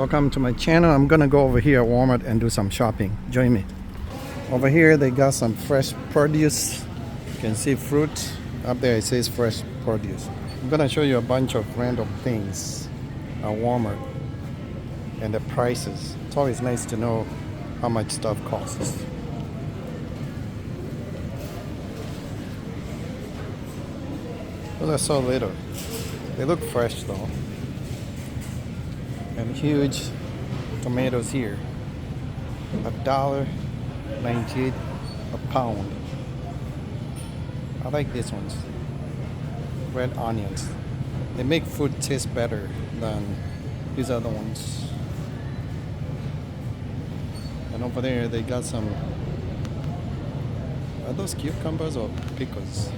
Welcome to my channel. I'm gonna go over here at Walmart and do some shopping. Join me. Over here they got some fresh produce. You can see fruit. Up there it says fresh produce. I'm gonna show you a bunch of random things at Walmart and the prices. It's always nice to know how much stuff costs. Those are so little. They look fresh though. And huge tomatoes here. $1.98 a pound. I like these ones. Red onions. They make food taste better than these other ones. And over there they got some. Are those cucumbers or pickles?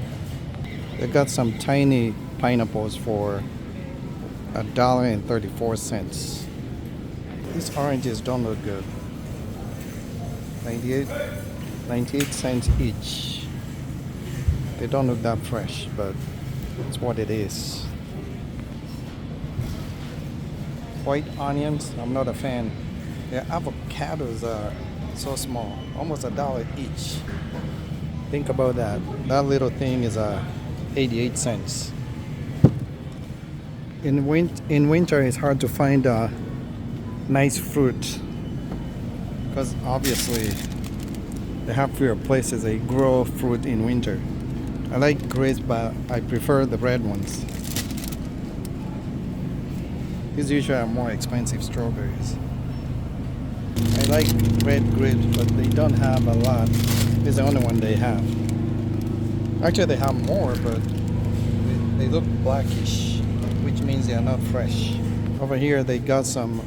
They got some tiny pineapples for $1.34. These oranges don't look good. 98 cents each. They don't look that fresh, but it's what it is. White onions, I'm not a fan. Their avocados are so small, almost $1 each. Think about that. That little thing is 88 cents. In winter, it's hard to find nice fruit because obviously they have fewer places they grow fruit in winter. I like grapes, but I prefer the red ones. These usually are more expensive strawberries. I like red grapes, but they don't have a lot. This is the only one they have. Actually, they have more, but they look blackish, which means they are not fresh. Over here they got some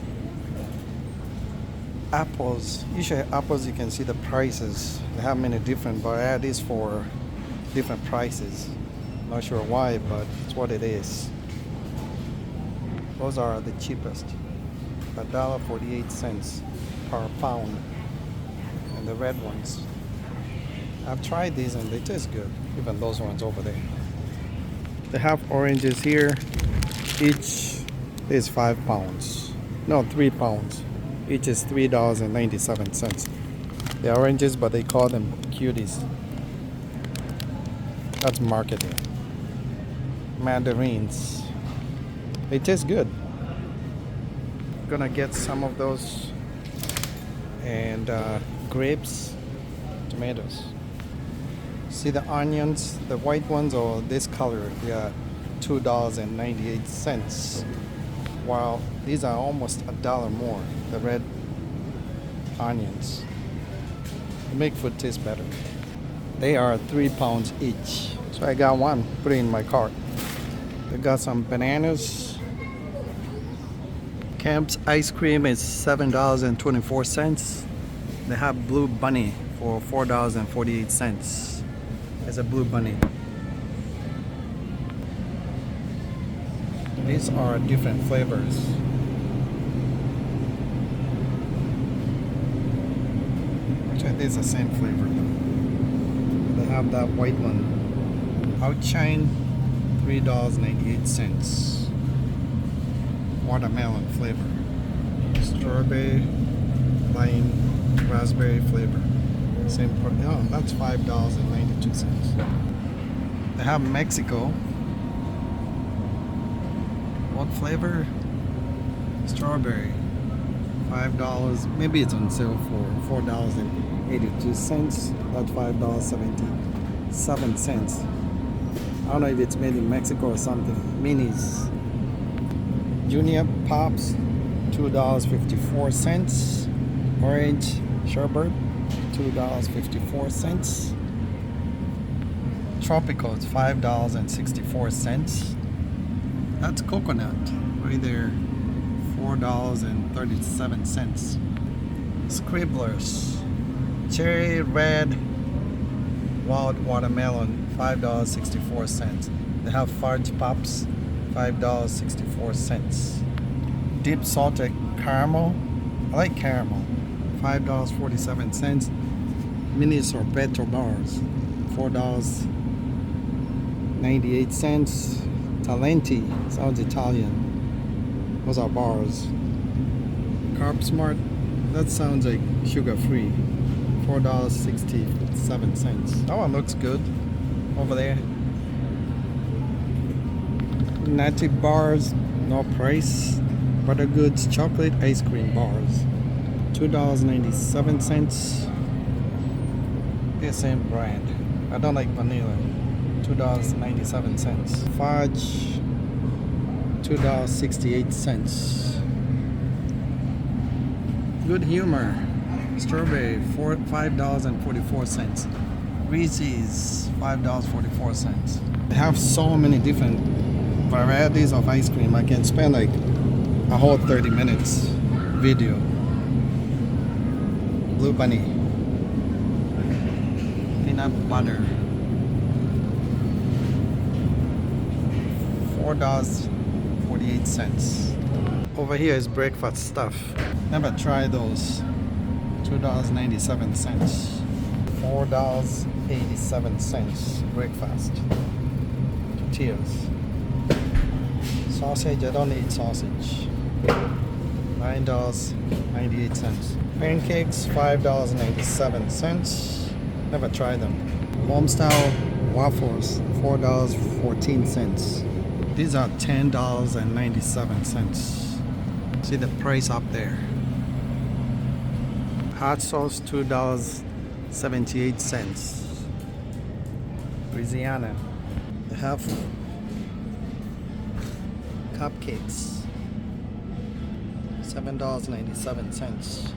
apples. Usually apples you can see the prices. They have many different varieties for different prices. Not sure why, but it's what it is. Those are the cheapest. $1.48 per pound. And the red ones. I've tried these and they taste good. Even those ones over there. They have oranges here. Each is 5 pounds. No, 3 pounds. Each is $3.97. They're oranges, but they call them cuties. That's marketing. Mandarins. They taste good. I'm gonna get some of those. And grapes, tomatoes. See the onions, the white ones or this color, they are $2.98, while these are almost $1 more, the red onions. They make food taste better. They are 3 pounds each. So I got one, put it in my cart. They got some bananas. Camp's ice cream is $7.24. They have Blue Bunny for $4.48. It's a Blue Bunny. These are different flavors. Actually, this is the same flavor though. They have that white one. Outshine, $3.98. Watermelon flavor. Strawberry, lime, raspberry flavor. Same price. Oh, that's $5.92. They have Mexico. What flavor? Strawberry. $5. Maybe it's on sale for $4.82. That's $5.77. I don't know if it's made in Mexico or something. Minis. Junior Pops, $2.54. Orange sherbet, $2.54. Tropicals, $5.64. That's coconut right there, $4.37. Scribblers, cherry red wild watermelon, $5.64. They have fudge pops, $5.64. Deep salted caramel, I like caramel, $5.47. Mini sorbetto bars, $4.98. Talenti, sounds Italian. Those are bars. Carb Smart, that sounds like sugar free. $4.67. That one looks good over there. Natty bars, no price. Butter Goods chocolate ice cream bars, $2.97. The same brand. I don't like vanilla. $2.97. Fudge, $2.68. Good Humor strawberry, $5.44. Reese's, $5.44. They have so many different varieties of ice cream. I can spend like a whole 30 minutes video. Blue Bunny, peanut butter, $4.48. Over here is breakfast stuff. Never tried those. $2.97. $4.87 breakfast. Tortillas. Sausage, I don't eat sausage. $9.98. Pancakes, $5.97. Never tried them. Home style waffles, $4.14. These are $10.97. See the price up there. Hot sauce, $2.78. Louisiana. They have cupcakes, $7.97.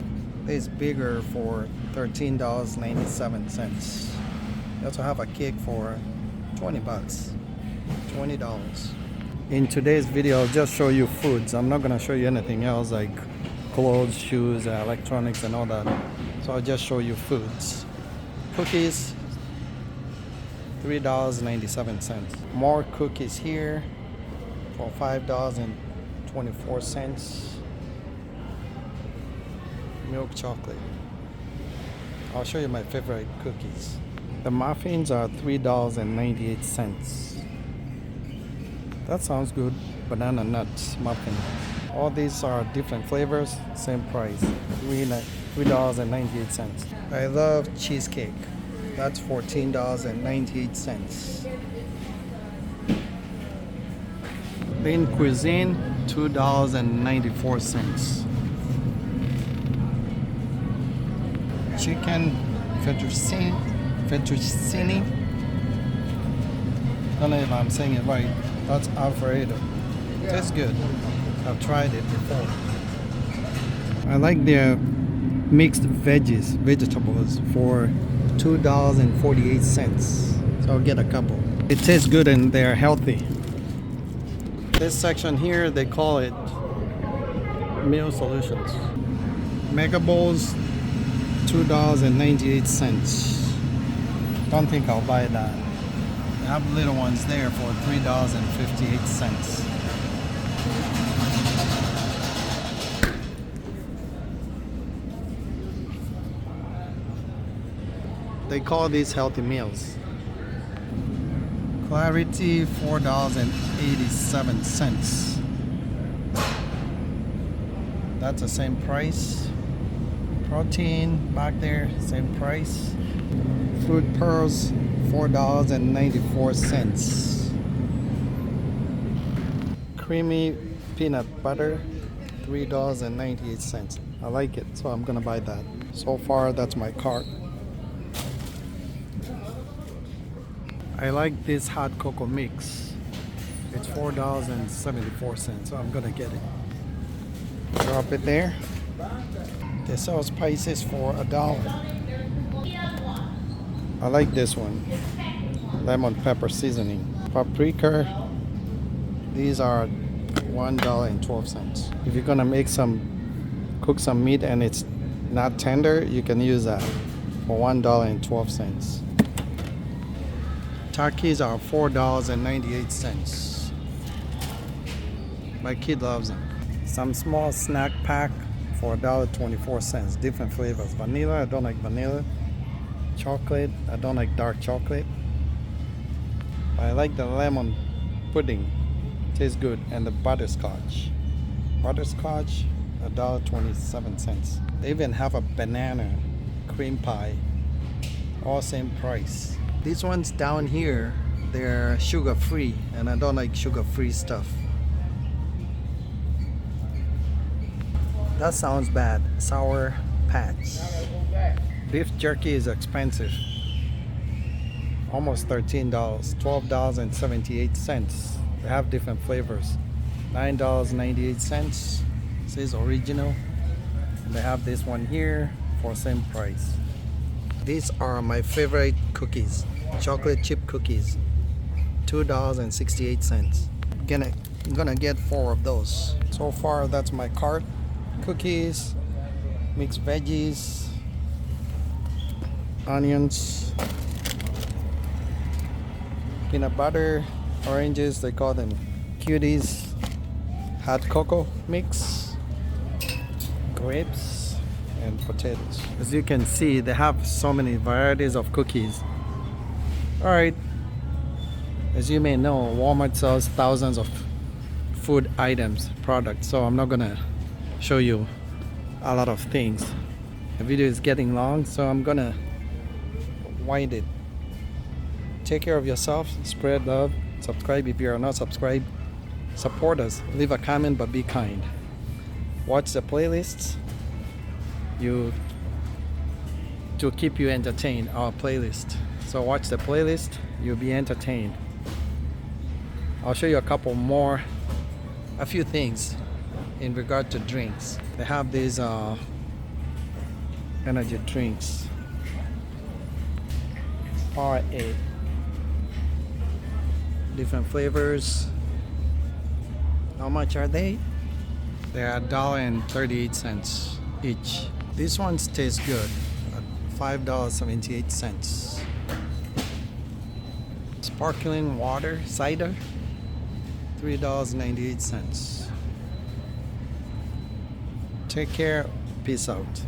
This bigger for $13.97. They also have a cake for $20. $20. In today's video, I'll just show you foods. I'm not gonna show you anything else like clothes, shoes, electronics, and all that. So I'll just show you foods. Cookies, $3.97. More cookies here for $5.24. Milk chocolate. I'll show you my favorite cookies. The muffins are $3.98. That sounds good. Banana nuts muffin. All these are different flavors, same price. $3.98. I love cheesecake. That's $14.98. Lean Cuisine, $2.94. Chicken fettuccine. I don't know if I'm saying it right. That's Alfredo. Tastes good. I've tried it before. I like their mixed vegetables for $2.48. So I'll get a couple. It tastes good and they're healthy. This section here, they call it Meal Solutions. Mega Bowls, $2.98. Don't think I'll buy that. They have little ones there for $3.58. They call these healthy meals. Clarity, $4.87. That's the same price. Protein back there, same price. Fruit Pearls, $4.94. Creamy peanut butter, $3.98. I like it, so I'm gonna buy that. So far, that's my cart. I like this hot cocoa mix. It's $4.74, so I'm gonna get it. Drop it there. They sell spices for $1. I like this one. Lemon pepper seasoning. Paprika. These are $1.12. If you're gonna cook some meat and it's not tender, you can use that for $1.12. Takis are $4.98. My kid loves them. Some small snack pack for $1.24. Different flavors. Vanilla, I don't like vanilla. Chocolate, I don't like dark chocolate. I like the lemon pudding. Tastes good. And the butterscotch. Butterscotch, $1.27. They even have a banana cream pie, all same price. These ones down here, they're sugar free, and I don't like sugar free stuff. That sounds bad. Sour Patch. Beef jerky is expensive. Almost $13, $12.78. They have different flavors. $9.98 says original. And they have this one here for same price. These are my favorite cookies, chocolate chip cookies. $2.68. I'm gonna get 4 of those. So far, that's my cart. Cookies, mixed veggies, onions, peanut butter, oranges, they call them cuties, hot cocoa mix, grapes, and potatoes. As you can see, they have so many varieties of cookies. Alright, as you may know, Walmart sells thousands of food items, products, so I'm not gonna show you a lot of things. The video is getting long, so I'm gonna wind it. Take care of yourself, spread love, subscribe if you are not subscribed, support us, leave a comment, but be kind. Watch the playlists to keep you entertained, our playlist. So watch the playlist, you'll be entertained. I'll show you a few things in regard to drinks. They have these energy drinks. RA. Different flavors. How much are they? They're $1.38 each. These ones taste good at $5.78. Sparkling water, cider, $3.98. Take care. Peace out.